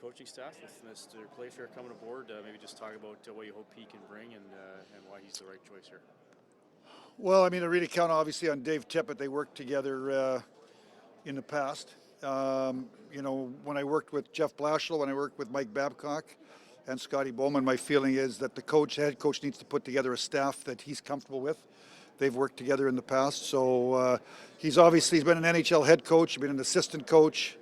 coaching staff with Mr. Playfair coming aboard. Maybe just talk about what you hope he can bring and why he's the right choice here. Well, I mean, I really count obviously on Dave Tippett. They worked together in the past. When I worked with Jeff Blashill, when I worked with Mike Babcock and Scotty Bowman, my feeling is that the head coach needs to put together a staff that he's comfortable with. They've worked together in the past. So he's been an NHL head coach, he's been an assistant coach.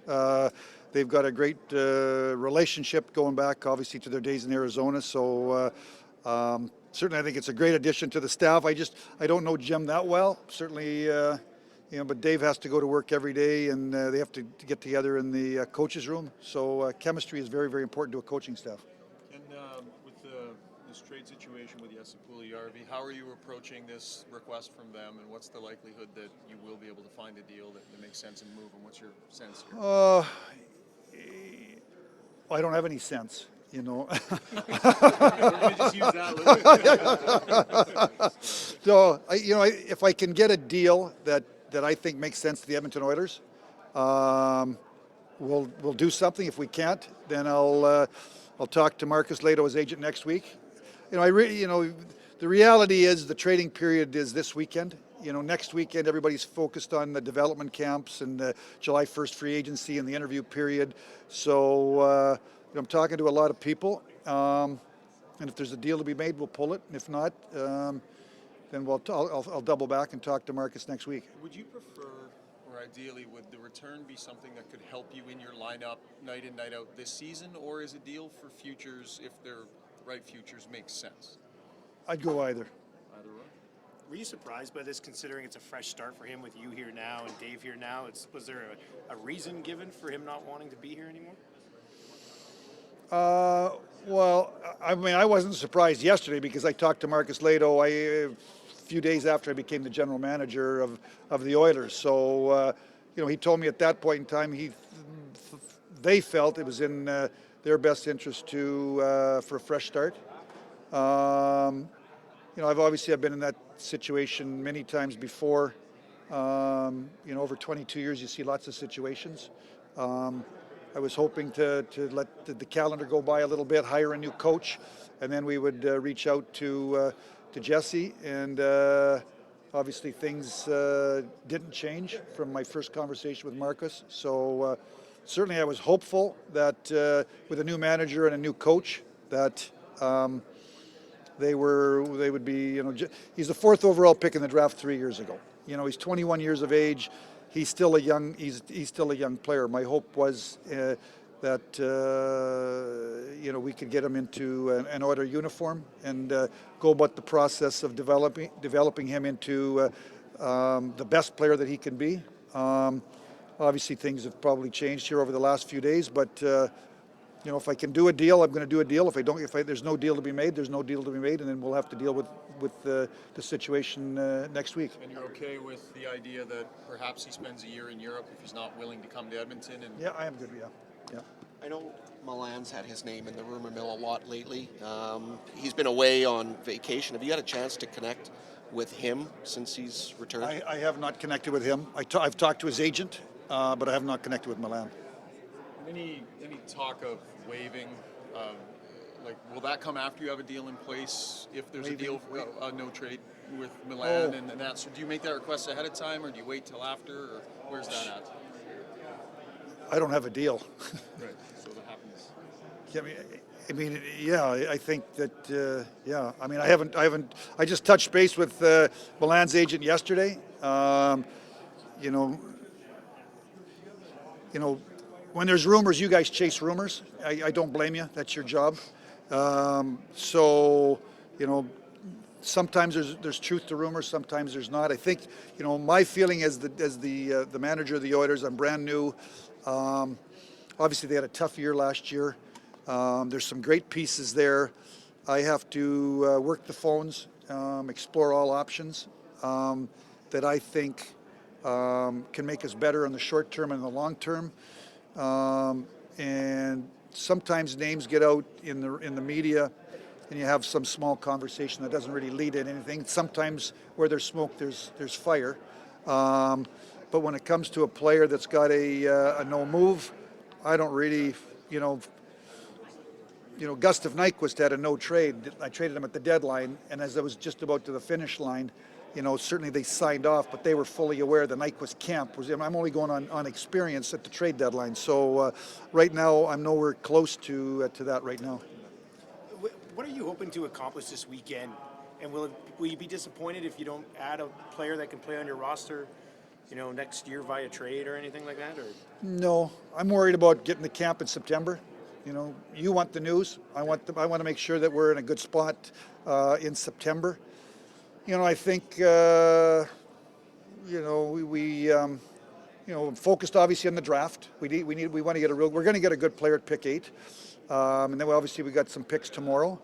They've got a great relationship going back, obviously, to their days in Arizona. So certainly I think it's a great addition to the staff. I don't know Jim that well. Certainly, but Dave has to go to work every day, and they have to get together in the coach's room. So chemistry is very, very important to a coaching staff. And with this trade situation with Yesapuli-Yarvi, how are you approaching this request from them, and what's the likelihood that you will be able to find a deal that makes sense and move, and what's your sense here? I don't have any sense, We're going to just use that. So, if I can get a deal that I think makes sense to the Edmonton Oilers, we'll do something. If we can't, then I'll talk to Marcus Ledo, his agent, next week. The reality is the trading period is this weekend. Next weekend everybody's focused on the development camps and the July 1st free agency and the interview period. So I'm talking to a lot of people, and if there's a deal to be made, we'll pull it. And if not, then I'll double back and talk to Marcus next week. Would you prefer, or ideally, would the return be something that could help you in your lineup night in, night out this season, or is a deal for futures, if they're right futures, makes sense? I'd go either. Either way. Were you surprised by this, considering it's a fresh start for him with you here now and Dave here now? Was there a reason given for him not wanting to be here anymore? Well, I mean, I wasn't surprised yesterday because I talked to Marcus Ledo a few days after I became the general manager of the Oilers. So, he told me at that point in time they felt it was in their best interest for a fresh start. I've been in that situation many times before. Over 22 years, you see lots of situations. I was hoping to let the calendar go by a little bit, hire a new coach, and then we would reach out to Jesse. And obviously, things didn't change from my first conversation with Marcus. So certainly, I was hopeful that with a new manager and a new coach, that they would be. He's the 4th overall pick in the draft 3 years ago. He's 21 years of age. He's still a young player. My hope was that we could get him into an Oiler uniform and go about the process of developing him into the best player that he can be. Obviously, things have probably changed here over the last few days, but if I can do a deal, I'm going to do a deal. If there's no deal to be made, there's no deal to be made, and then we'll have to deal with the situation next week. And you're okay with the idea that perhaps he spends a year in Europe if he's not willing to come to Edmonton? Yeah, I am good. Yeah. I know Milan's had his name in the rumor mill a lot lately. He's been away on vacation. Have you had a chance to connect with him since he's returned? I have not connected with him. I've talked to his agent, but I have not connected with Milan. Any talk of waiving? Will that come after you have a deal in place? If there's a deal, no trade with Milan and that. So do you make that request ahead of time, or do you wait till after, or where's that at? I don't have a deal. Right. So that happens. I think that. I just touched base with Milan's agent yesterday. When there's rumors, you guys chase rumors. I don't blame you. That's your job. Sometimes there's truth to rumors. Sometimes there's not. I think, my feeling as the manager of the Oilers, I'm brand new. Obviously, they had a tough year last year. There's some great pieces there. I have to work the phones, explore all options that I think can make us better in the short term and the long term. And sometimes names get out in the media, and you have some small conversation that doesn't really lead to anything. Sometimes where there's smoke, there's fire. But when it comes to a player that's got a no move, I don't really, Gustav Nyquist had a no trade. I traded him at the deadline, and as I was just about to the finish line, certainly they signed off, but they were fully aware the Nyquist camp was. I'm only going on experience at the trade deadline, so right now I'm nowhere close to that right now. What are you hoping to accomplish this weekend? And will you be disappointed if you don't add a player that can play on your roster, next year via trade or anything like that? Or No, I'm worried about getting to camp in September. You want the news. I want to make sure that we're in a good spot in September. I think we focused obviously on the draft. We want to get we're going to get a good player at pick 8, and then we got some picks tomorrow.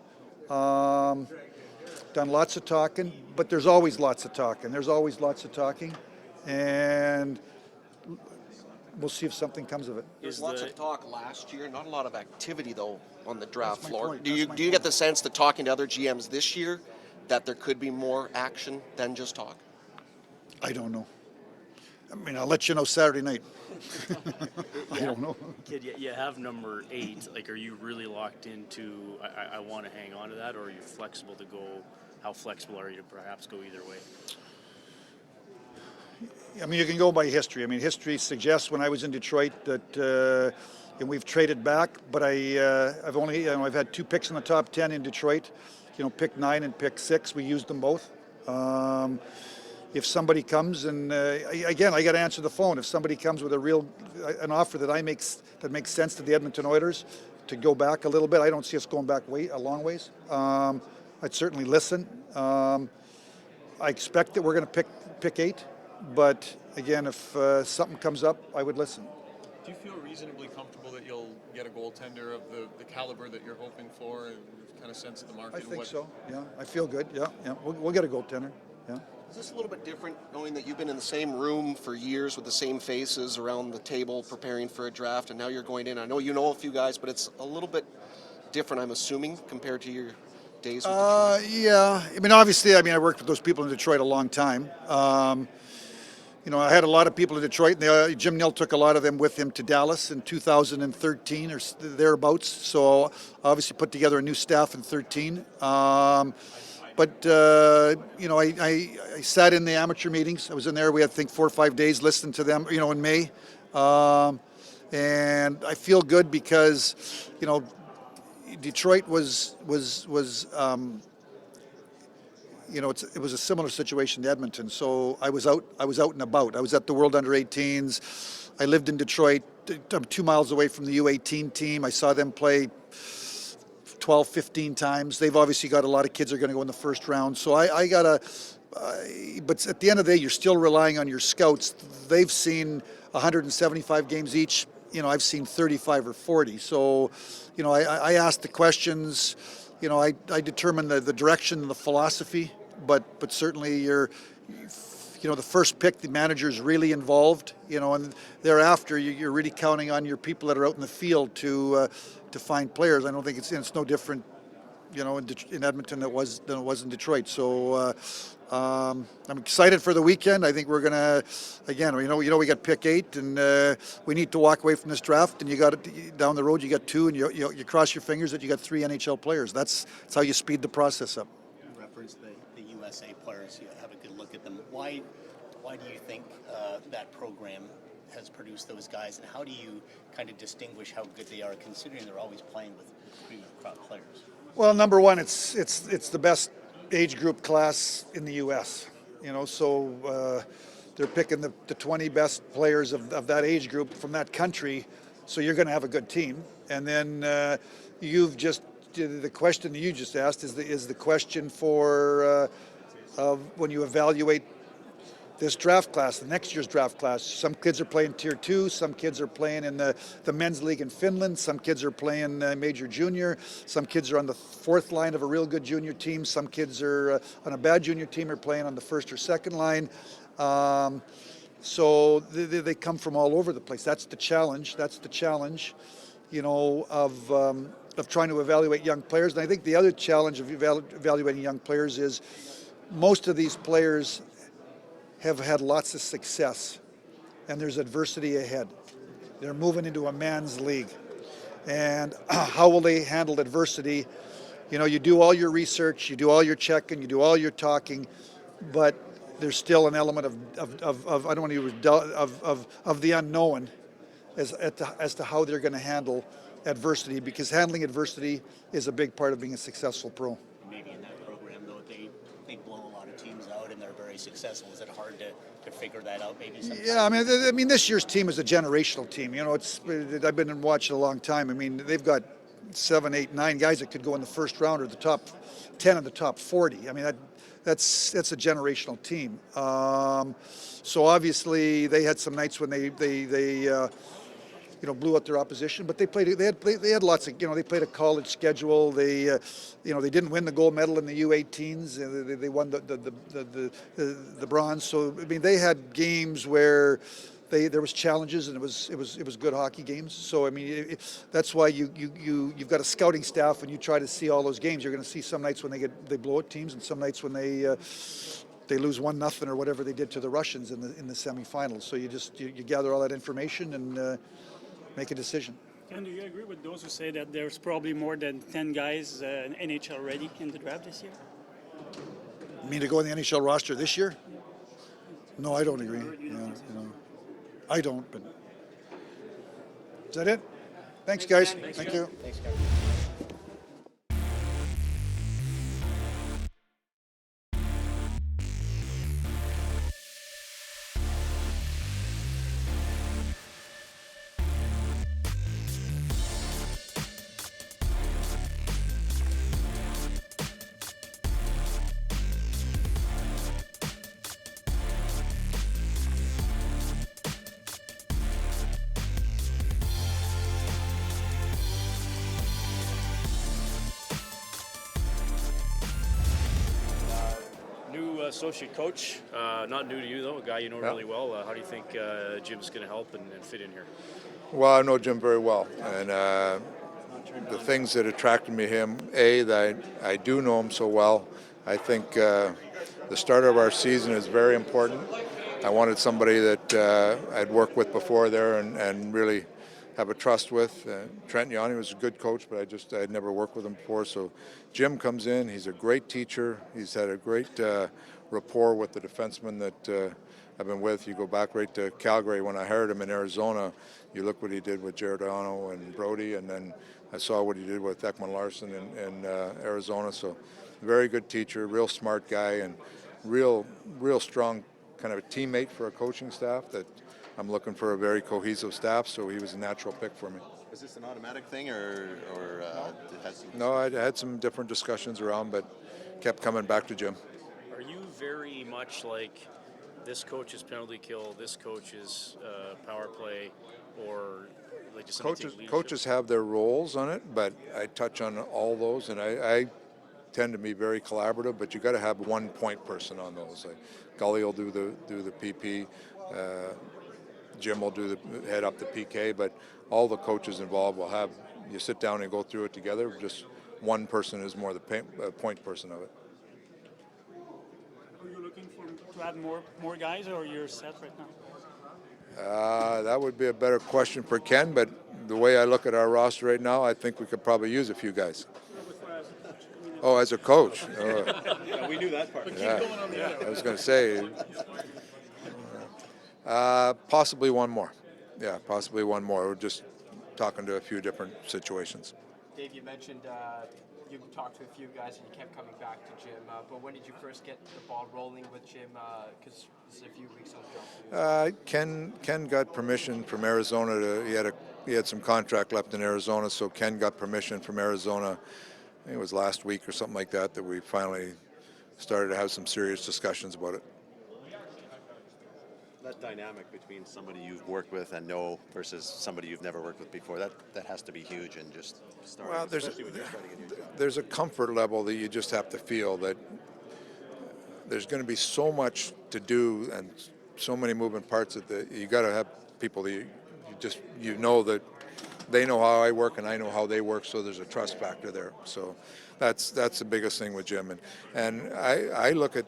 Done lots of talking, but there's always lots of talking. And we'll see if something comes of it. There's lots of talk last year, not a lot of activity though on the draft That's my floor. point. Do you get the sense that talking to other GMs this year that there could be more action than just talk? I don't know. I'll let you know Saturday night. I don't know. Kid, you have number 8. Like, are you really locked into, I want to hang on to that, or are you flexible to go? How flexible are you to perhaps go either way? You can go by history. History suggests when I was in Detroit that, and we've traded back, but I've only, I've had 2 picks in the top 10 in Detroit. Pick 9 and pick 6. We used them both. If somebody comes and again, I got to answer the phone. If somebody comes with an offer that makes sense to the Edmonton Oilers to go back a little bit, I don't see us going back a long ways. I'd certainly listen. I expect that we're going to pick 8, but again, if something comes up, I would listen. Do you feel reasonably comfortable that you'll get a goaltender of the caliber that you're hoping for, and kind of sense of the market? I think so. Yeah, I feel good. Yeah. We'll get a goaltender. Yeah. Is this a little bit different, knowing that you've been in the same room for years with the same faces around the table preparing for a draft, and now you're going in? I know you know a few guys, but it's a little bit different, I'm assuming, compared to your days with Detroit. Yeah. Obviously, I worked with those people in Detroit a long time. I had a lot of people in Detroit, and Jim Nill took a lot of them with him to Dallas in 2013 or thereabouts. So obviously put together a new staff in 13. But I sat in the amateur meetings. I was in there. We had, I think, 4 or 5 days listening to them, in May. And I feel good because, Detroit was it was a similar situation to Edmonton. So I was out and about. I was at the World Under-18s. I lived in Detroit. I'm 2 miles away from the U18 team. I saw them play 12, 15 times. They've obviously got a lot of kids that are going to go in the first round. So but at the end of the day, you're still relying on your scouts. They've seen 175 games each. I've seen 35 or 40. So, I ask the questions. I determine the direction and the philosophy, but certainly the first pick, the manager's really involved, and thereafter you're really counting on your people that are out in the field to find players. I don't think it's no different, in Edmonton than it was in Detroit. So I'm excited for the weekend. I think we're gonna, again, we got pick 8, and we need to walk away from this draft. And you got it down the road. You got 2, and you cross your fingers that you got 3 NHL players. That's how you speed the process up. You referenced the USA players. You have a good look at them. Why do you think that program has produced those guys, and how do you kind of distinguish how good they are, considering they're always playing with premium crop players? Well, number one, it's the best age group class in the U.S. So they're picking the 20 best players of that age group from that country. So you're going to have a good team. And then the question that you just asked is the question for when you evaluate this draft class, the next year's draft class. Some kids are playing Tier 2, some kids are playing in the men's league in Finland, some kids are playing major junior, some kids are on the 4th line of a real good junior team, some kids are on a bad junior team or playing on the 1st or 2nd line. So they come from all over the place. That's the challenge, of trying to evaluate young players. And I think the other challenge of evaluating young players is most of these players have had lots of success, and there's adversity ahead. They're moving into a man's league. and how will they handle adversity. You know, you do all your research, you do all your checking, you do all your talking, but there's still an element of I don't want to use of the unknown as to how they're going to handle adversity, because handling adversity is a big part of being a successful pro. Maybe in that program, though, they blow a lot of teams out and they're very successful. Is it hard to figure that out? Maybe sometimes? Yeah, I mean, this year's team is a generational team. You know, I've been watching a long time. I mean, they've got 7, 8, 9 guys that could go in the first round or the top 10 of the top 40. I mean, that's a generational team. So obviously they had some nights when they blew out their opposition, but they had lots of, they played a college schedule. They didn't win the gold medal in the U18s. They won the bronze. So I mean, they had games where there was challenges, and it was good hockey games. So I mean, that's why you've got a scouting staff when you try to see all those games. You're going to see some nights when they blow out teams, and some nights when they lose 1-0 or whatever they did to the Russians in the semifinals. So you gather all that information and make a decision. And do you agree with those who say that there's probably more than 10 guys NHL ready in the draft this year? You mean to go in the NHL roster this year? No, I don't agree. I don't, but is that it? Thanks, guys. Thank you. Thanks, guys. Associate coach, not new to you though, a guy you know really well. How do you think Jim's going to help and fit in here? Well, I know Jim very well, and the things that attracted me to him, that I do know him so well. I think the start of our season is very important. I wanted somebody that I'd worked with before there and really have a trust with. Trent Yanni was a good coach, but I'd never worked with him before. So Jim comes in. He's a great teacher. He's had a great rapport with the defensemen that I've been with. You go back right to Calgary when I hired him in Arizona. You look what he did with Giordano and Brody, and then I saw what he did with Ekman Larson in Arizona. So very good teacher, real smart guy, and real strong kind of a teammate for a coaching staff that I'm looking for a very cohesive staff, so he was a natural pick for me. Was this an automatic thing, or No, I had some different discussions around, but kept coming back to Jim. Are you very much like this coach's penalty kill, this coach's power play, or like just Coaches have their roles on it, but I touch on all those, and I tend to be very collaborative. But you got to have one point person on those. Like Gully will do the PP. Jim will head up the PK, but all the coaches involved will have, you sit down and go through it together. Just one person is more the point person of it. Are you looking to add more guys, or you're set right now? That would be a better question for Ken, but the way I look at our roster right now, I think we could probably use a few guys. Oh, as a coach. Yeah, we knew that part. Yeah. I was going to say, possibly one more. Yeah, possibly one more. We're just talking to a few different situations. Dave, you mentioned you talked to a few guys and you kept coming back to Jim. But when did you first get the ball rolling with Jim? Because this is a few weeks on. Ken got permission from Arizona. He had some contract left in Arizona, so Ken got permission from Arizona. I think it was last week or something like that we finally started to have some serious discussions about it. That dynamic between somebody you've worked with and know versus somebody you've never worked with before, that has to be huge, and just starting, well, especially when you're starting a new job. There's a comfort level that you just have to feel that there's going to be so much to do and so many moving parts that you got to have people that you know that they know how I work and I know how they work, so there's a trust factor there. So that's the biggest thing with Jim. And I look at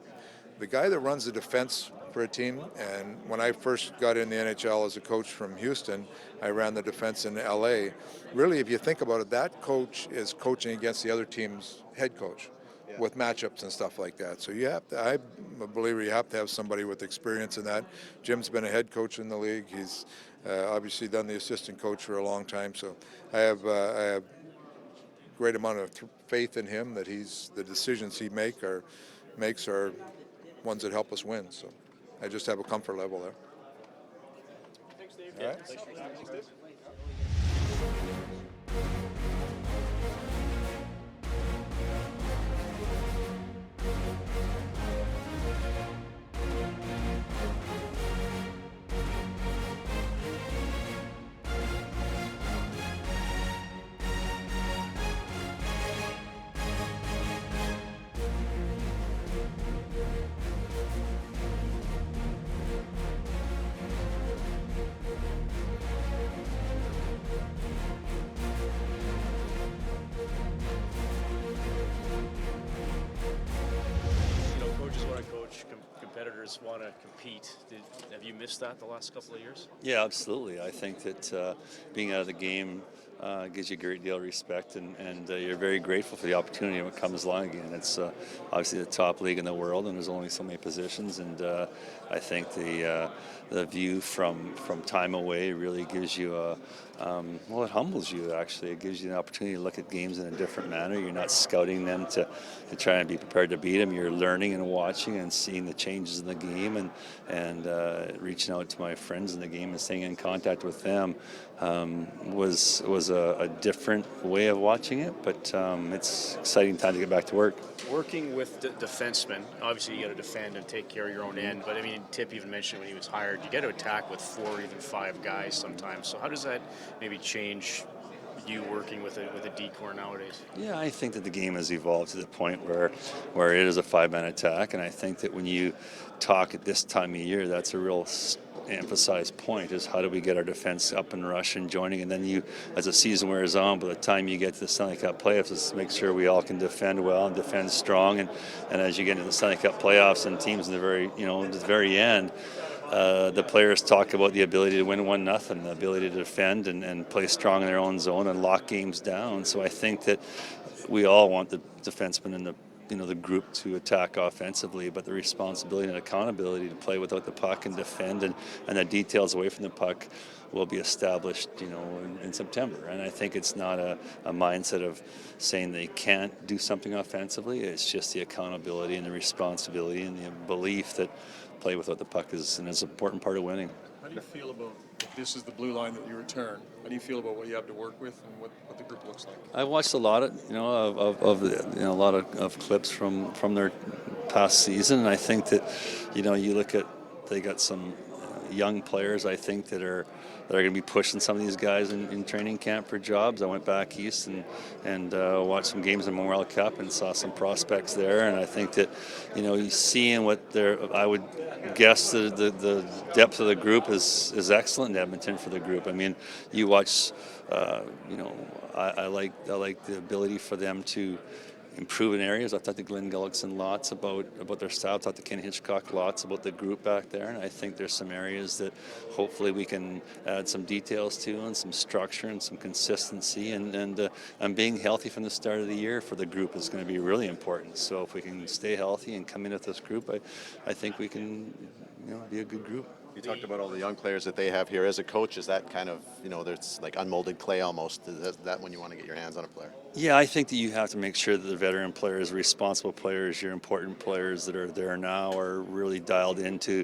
the guy that runs the defense for a team. And when I first got in the NHL as a coach from Houston, I ran the defense in LA. Really, if you think about it, that coach is coaching against the other team's head coach with matchups and stuff like that. So you have to, I'm a believer, you have to have somebody with experience in that. Jim's been a head coach in the league. He's obviously done the assistant coach for a long time. So I have great amount of faith in him that the decisions he makes are ones that help us win. So I just have a comfort level there. Thanks, Dave. All right. Thanks, Dave. Coaches want to coach, competitors want to compete. Have you missed that the last couple of years? Yeah, absolutely. I think that being out of the game gives you a great deal of respect, and you're very grateful for the opportunity when it comes along again. It's obviously the top league in the world, and there's only so many positions, and I think the view from time away really gives you it humbles you, actually. It gives you an opportunity to look at games in a different manner. You're not scouting them to try and be prepared to beat them. You're learning and watching and seeing the changes in the game, and reaching out to my friends in the game and staying in contact with them was a different way of watching it, but it's exciting time to get back to work. Working with defensemen, obviously you got to defend and take care of your own end, but I mean, Tip even mentioned when he was hired, you got to attack with 4 or even 5 guys sometimes. So how does that maybe change you working with a D-corps nowadays? Yeah, I think that the game has evolved to the point where it is a 5-man attack, and I think that when you talk at this time of year, that's a real emphasized point, is how do we get our defense up and rush and joining, and then you, as the season wears on, by the time you get to the Stanley Cup playoffs, is make sure we all can defend well and defend strong, and as you get into the Stanley Cup playoffs and teams in the very end, the players talk about the ability to win 1-0, the ability to defend and play strong in their own zone and lock games down. So I think that we all want the defensemen and the group to attack offensively, but the responsibility and accountability to play without the puck and defend and the details away from the puck will be established, in September. And I think it's not a mindset of saying they can't do something offensively. It's just the accountability and the responsibility and the belief that play without the puck is an important part of winning. How do you feel about, if this is the blue line that you return, how do you feel about what you have to work with and what the group looks like? I've watched a lot of a lot of clips from their past season, and I think that you look at, they got some young players, I think, that are going to be pushing some of these guys in training camp for jobs. I went back east and watched some games in the Memorial Cup and saw some prospects there, and I think that you seeing what I would guess the depth of the group is excellent in Edmonton for the group. I mean, you watch, I like the ability for them to improve in areas. I've talked to Glenn Gullickson lots about their style. I've talked to Ken Hitchcock lots about the group back there, and I think there's some areas that hopefully we can add some details to, and some structure and some consistency, and being healthy from the start of the year for the group is going to be really important. So if we can stay healthy and come in with this group, I think we can be a good group. You talked about all the young players that they have here. As a coach, is that kind of, there's like unmolded clay almost? Is that when you want to get your hands on a player? Yeah, I think that you have to make sure that the veteran players, responsible players, your important players that are there now are really dialed into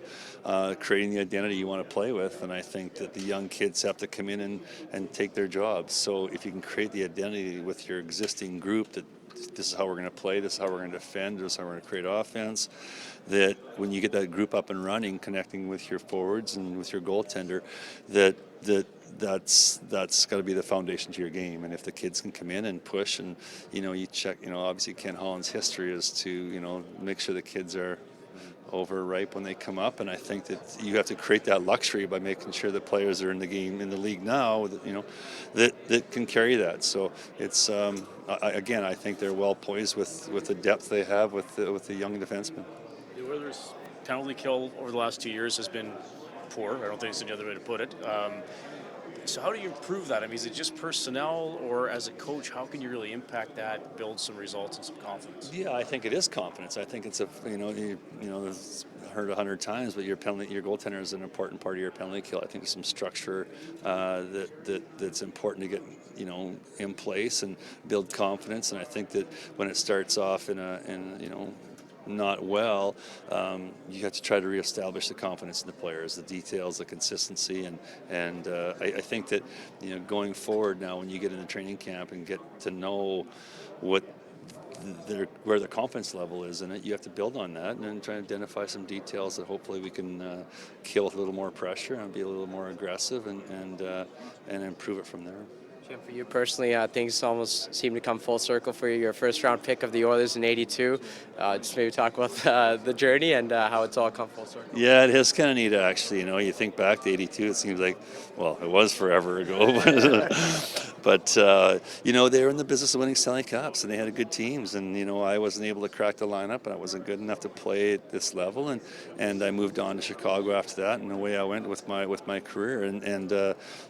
creating the identity you want to play with. And I think that the young kids have to come in and take their jobs. So if you can create the identity with your existing group that this is how we're going to play, this is how we're going to defend, this is how we're going to create offense, that when you get that group up and running, connecting with your forwards and with your goaltender, that's got to be the foundation to your game. And if the kids can come in and push, and you check, obviously Ken Holland's history is to make sure the kids are overripe when they come up, and I think that you have to create that luxury by making sure the players that are in the game in the league now that can carry that. So it's again, I think they're well poised with the depth they have with the young defensemen. The Oilers penalty kill over the last 2 years has been poor. I don't think there's any other way to put it. So how do you improve that? I mean, is it just personnel, or as a coach, how can you really impact that, build some results and some confidence? Yeah, I think it is confidence. I think it's it's heard 100 times, but your goaltender is an important part of your penalty kill. I think there's some structure that's important to get in place and build confidence. And I think that when it starts off not well, you have to try to reestablish the confidence in the players, the details, the consistency, and I think that going forward now, when you get into training camp and get to know where the confidence level is in it, you have to build on that and then try to identify some details that hopefully we can kill with a little more pressure and be a little more aggressive and improve it from there. Jim, for you personally, things almost seem to come full circle for you. Your first round pick of the Oilers in '82. Just maybe talk about the journey and how it's all come full circle. Yeah, it is kind of neat, actually. You think back to '82, it seems like, well, it was forever ago. But they were in the business of winning Stanley Cups, and they had good teams. And I wasn't able to crack the lineup, and I wasn't good enough to play at this level. And I moved on to Chicago after that, and away I went with my career. And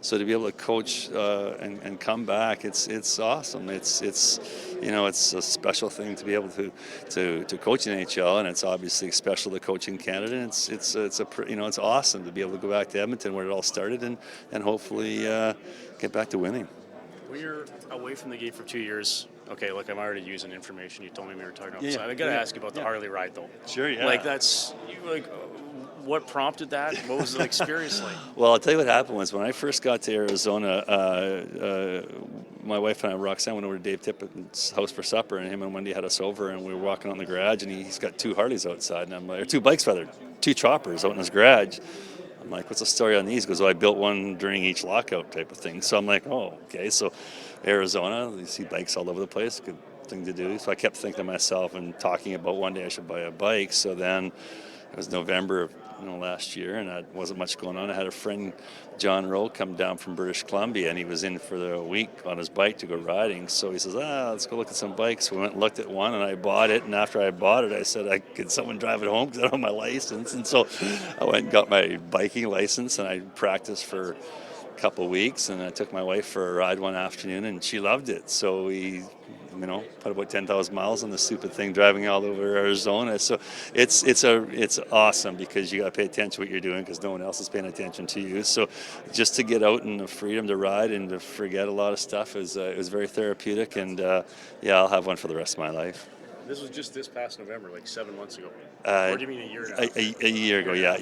so to be able to coach and come back, it's awesome. It's a special thing to be able to coach in NHL, and it's obviously special to coach in Canada. And it's awesome to be able to go back to Edmonton where it all started, and hopefully get back to winning. When you're away from the game for 2 years, okay, look, I'm already using information you told me we were talking about. Yeah, So I got to ask you about the Harley ride, though. Sure, yeah. What prompted that? What was the experience like? Well, I'll tell you what happened was when I first got to Arizona, my wife and I, Roxanne, went over to Dave Tippett's house for supper, and him and Wendy had us over, and we were walking out in the garage, and he's got 2 Harleys outside, and I'm like, or 2 bikes rather, 2 choppers out in his garage. I'm like, what's the story on these? He goes, I built one during each lockout type of thing. So I'm like, oh, okay. So Arizona, you see bikes all over the place. Good thing to do. So I kept thinking to myself and talking about one day I should buy a bike. So then it was November of last year, and there wasn't much going on. I had a friend, John Rowe, come down from British Columbia, and he was in for the week on his bike to go riding. So he says, let's go look at some bikes. We went and looked at one, and I bought it. And after I bought it, I said, could someone drive it home because I don't have my license? And so I went and got my biking license, and I practiced for a couple of weeks, and I took my wife for a ride one afternoon, and she loved it. So we put about 10,000 miles on the stupid thing, driving all over Arizona. So it's awesome because you got to pay attention to what you're doing because no one else is paying attention to you. So just to get out and the freedom to ride and to forget a lot of stuff is very therapeutic. And I'll have one for the rest of my life. This was just this past November, like 7 months ago. Or do you mean a year now? A year ago, yeah.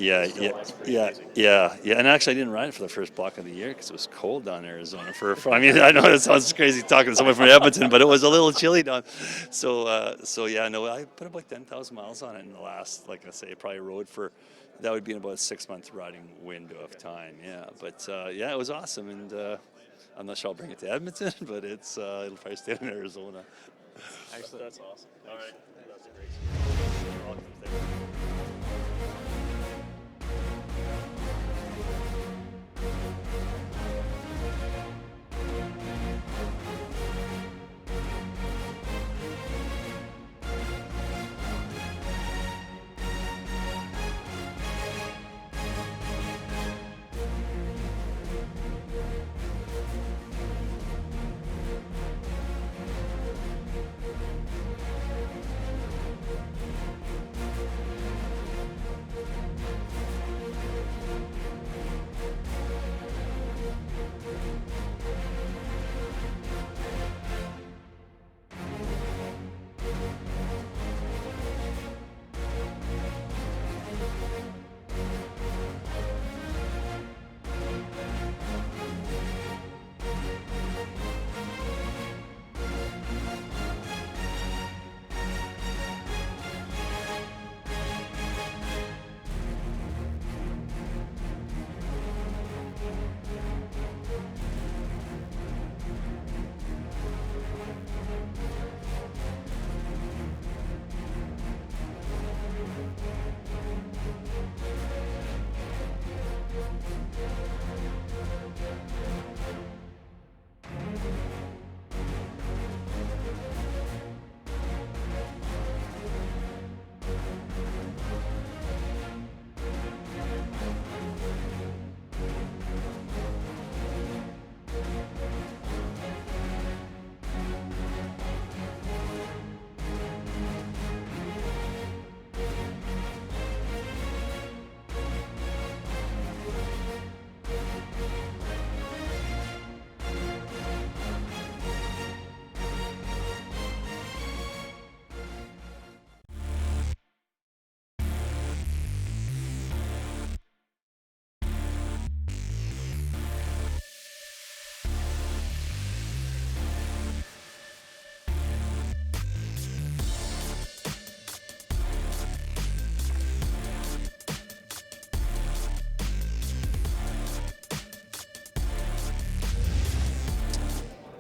And actually, I didn't ride it for the first block of the year because it was cold down in Arizona. I know it sounds crazy talking to someone from Edmonton, but it was a little chilly down. So I put about 10,000 miles on it in the last, like I say, probably rode for. That would be in about a 6-month riding window of time, yeah. But it was awesome, and I'm not sure I'll bring it to Edmonton, but it'll probably stay in Arizona. Excellent. That's awesome. All right. That's a great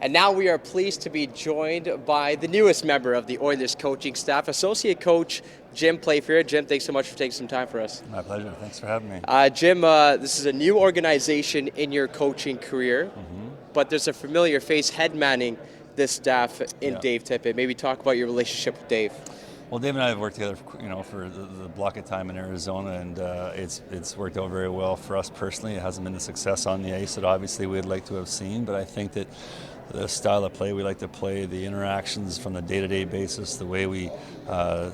And now we are pleased to be joined by the newest member of the Oilers coaching staff, Associate Coach Jim Playfair. Jim, thanks so much for taking some time for us. My pleasure. Thanks for having me. Jim, this is a new organization in your coaching career, but there's a familiar face head-manning this staff in Dave Tippett. Maybe talk about your relationship with Dave. Well, Dave and I have worked together, for the block of time in Arizona, and it's worked out very well for us personally. It hasn't been the success on the ice that obviously we'd like to have seen, but I think that the style of play we like to play, the interactions from the day-to-day basis, the way we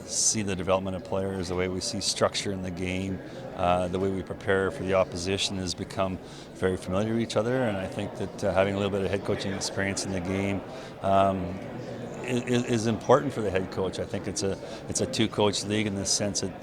see the development of players, the way we see structure in the game, the way we prepare for the opposition has become very familiar to each other, and I think that having a little bit of head coaching experience in the game is important for the head coach. I think it's a two-coach league in the sense that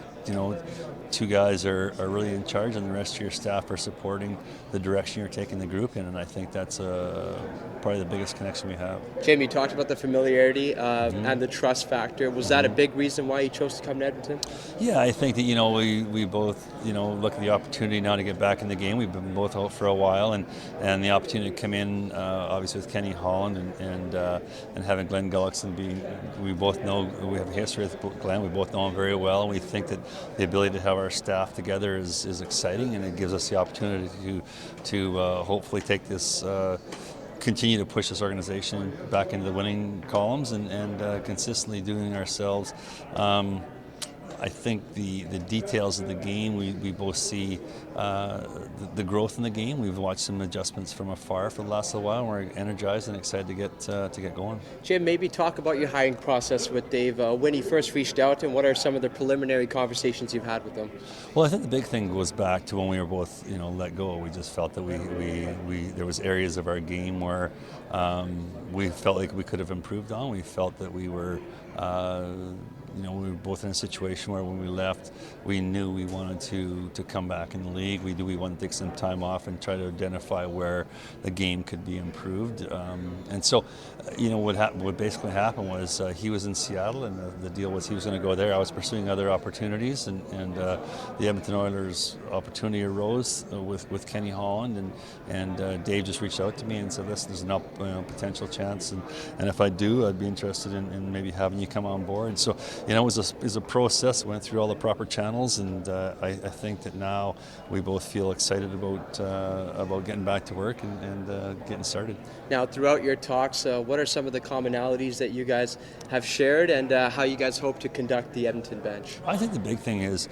two guys are really in charge, and the rest of your staff are supporting the direction you're taking the group in, and I think that's probably the biggest connection we have. Jim, you talked about the familiarity and the trust factor. Was that a big reason why you chose to come to Edmonton? Yeah, I think that we both look at the opportunity now to get back in the game. We've been both out for a while, and the opportunity to come in, obviously with Kenny Holland and having Glenn Gullickson we both know we have a history with Glenn. We both know him very well, and we think that the ability to have our staff together is exciting, and it gives us the opportunity to hopefully take this. Continue to push this organization back into the winning columns and consistently doing ourselves. I think the details of the game, we both see the growth in the game. We've watched some adjustments from afar for the last little while, and we're energized and excited to get going. Jim, maybe talk about your hiring process with Dave, when he first reached out, and what are some of the preliminary conversations you've had with him? Well, I think the big thing goes back to when we were both let go. We just felt that we there was areas of our game where we felt like we could have improved on. We felt that we were we were both in a situation where when we left, we knew we wanted to come back in the league. We knew we wanted to take some time off and try to identify where the game could be improved. And so, what basically happened was he was in Seattle, and the deal was he was going to go there. I was pursuing other opportunities, and the Edmonton Oilers opportunity arose with Kenny Holland, and Dave just reached out to me and said, "Listen, there's an potential chance, and if I do, I'd be interested in maybe having you come on board." And so, it was a process, went through all the proper channels, and I think that now we both feel excited about getting back to work and getting started. Now, throughout your talks, what are some of the commonalities that you guys have shared, and how you guys hope to conduct the Edmonton bench? I think the big thing is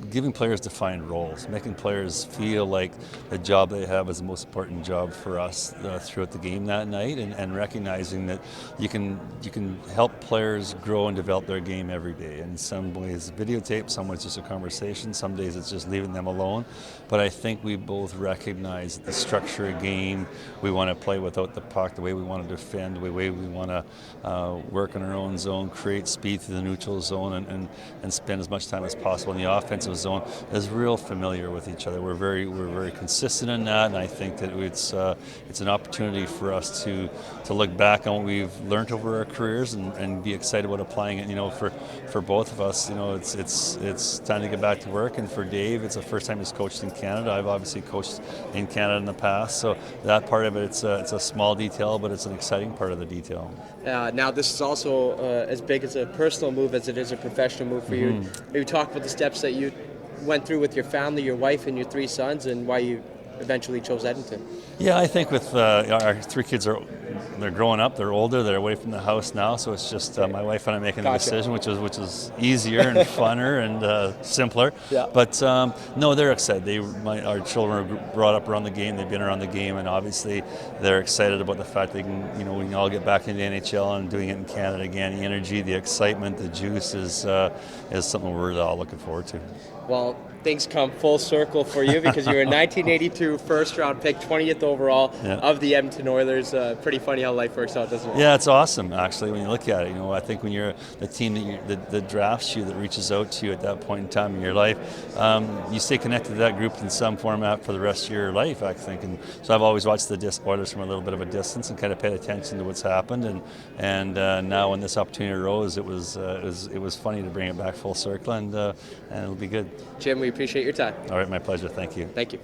giving players defined roles, making players feel like the job they have is the most important job for us throughout the game that night, and recognizing that you can help players grow and develop their game every day. In some ways videotape, some ways just a conversation, some days it's just leaving them alone. But I think we both recognize the structure of game, we want to play without the puck, the way we want to defend, the way we want to work in our own zone, create speed through the neutral zone, and spend as much time as possible in the offensive zone is real familiar with each other. We're very consistent in that, and I think that it's an opportunity for us to look back on what we've learned over our careers and be excited about applying it. For both of us, it's time to get back to work, and for Dave, it's the first time he's coached in Canada. I've obviously coached in Canada in the past, so that part of it, it's a small detail, but it's an exciting part of the detail. Now, this is also as big as a personal move as it is a professional move for you. Maybe talk about the steps that you went through with your family, your wife, and your 3 sons, and why you eventually chose Edmonton. Yeah, I think with our 3 kids, they're growing up, they're older, they're away from the house now, so it's just my wife and I making the decision, which is easier and funner and simpler. Yeah. But no, they're excited. Our children are brought up around the game, they've been around the game, and obviously they're excited about the fact they can, we can all get back into the NHL and doing it in Canada again. The energy, the excitement, the juice is something we're all looking forward to. Well, things come full circle for you because you were a 1982 first-round pick, 20th overall of the Edmonton Oilers. Pretty funny how life works out, doesn't it? Yeah, it's awesome, actually, when you look at it. I think when you're the team that drafts you, that reaches out to you at that point in time in your life, you stay connected to that group in some format for the rest of your life, I think. And so I've always watched the Oilers from a little bit of a distance and kind of paid attention to what's happened. And now when this opportunity arose, it was funny to bring it back full circle, and it'll be good. Jim, we appreciate your time. All right, my pleasure. Thank you. Thank you.